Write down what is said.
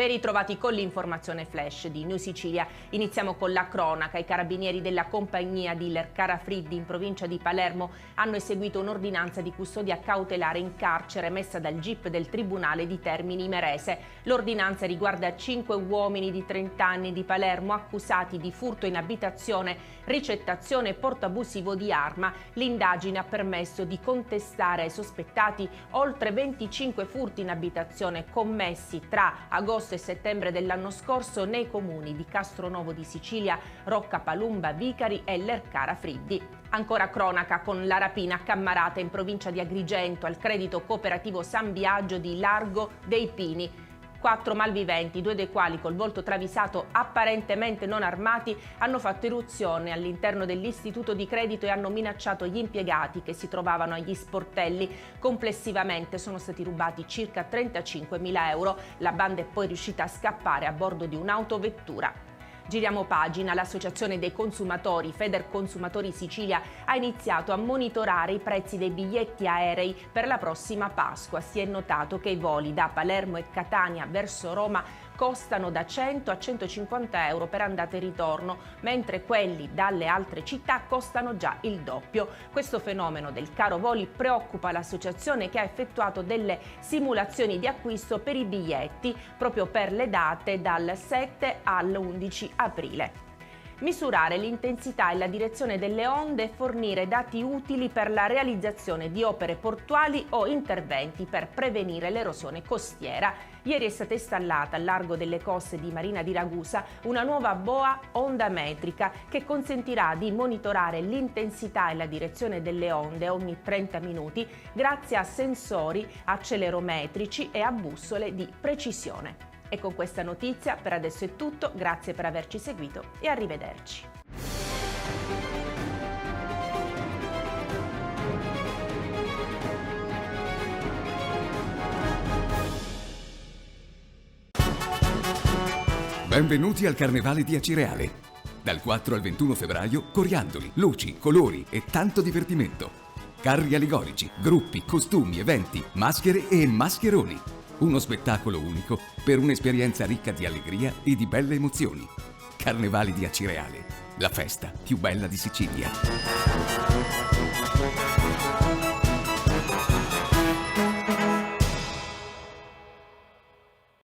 Ben ritrovati con l'informazione flash di New Sicilia. Iniziamo con la cronaca. I carabinieri della compagnia di Lercara Friddi in provincia di Palermo hanno eseguito un'ordinanza di custodia cautelare in carcere emessa dal GIP del Tribunale di Termini Imerese. L'ordinanza riguarda 5 uomini di 30 anni di Palermo accusati di furto in abitazione, ricettazione e porto abusivo di arma. L'indagine ha permesso di contestare ai sospettati oltre 25 furti in abitazione commessi tra agosto e settembre dell'anno scorso nei comuni di Castronovo di Sicilia, Rocca Palumba, Vicari e Lercara Friddi. Ancora cronaca con la rapina a Cammarata in provincia di Agrigento al credito cooperativo San Biagio di Largo dei Pini. 4 malviventi, 2 dei quali col volto travisato apparentemente non armati, hanno fatto irruzione all'interno dell'istituto di credito e hanno minacciato gli impiegati che si trovavano agli sportelli. Complessivamente sono stati rubati circa 35.000 euro. La banda è poi riuscita a scappare a bordo di un'autovettura. Giriamo pagina. L'Associazione dei Consumatori Federconsumatori Sicilia ha iniziato a monitorare i prezzi dei biglietti aerei per la prossima Pasqua. Si è notato che i voli da Palermo e Catania verso Roma costano da 100 a 150 euro per andata e ritorno, mentre quelli dalle altre città costano già il doppio. Questo fenomeno del caro voli preoccupa l'associazione, che ha effettuato delle simulazioni di acquisto per i biglietti proprio per le date dal 7 all'11 aprile. Misurare l'intensità e la direzione delle onde e fornire dati utili per la realizzazione di opere portuali o interventi per prevenire l'erosione costiera. Ieri è stata installata al largo delle coste di Marina di Ragusa una nuova boa ondametrica che consentirà di monitorare l'intensità e la direzione delle onde ogni 30 minuti grazie a sensori accelerometrici e a bussole di precisione. E con questa notizia per adesso è tutto, grazie per averci seguito e arrivederci. Benvenuti al Carnevale di Acireale. Dal 4 al 21 febbraio, coriandoli, luci, colori e tanto divertimento. Carri allegorici, gruppi, costumi, eventi, maschere e mascheroni. Uno spettacolo unico per un'esperienza ricca di allegria e di belle emozioni. Carnevali di Acireale, la festa più bella di Sicilia.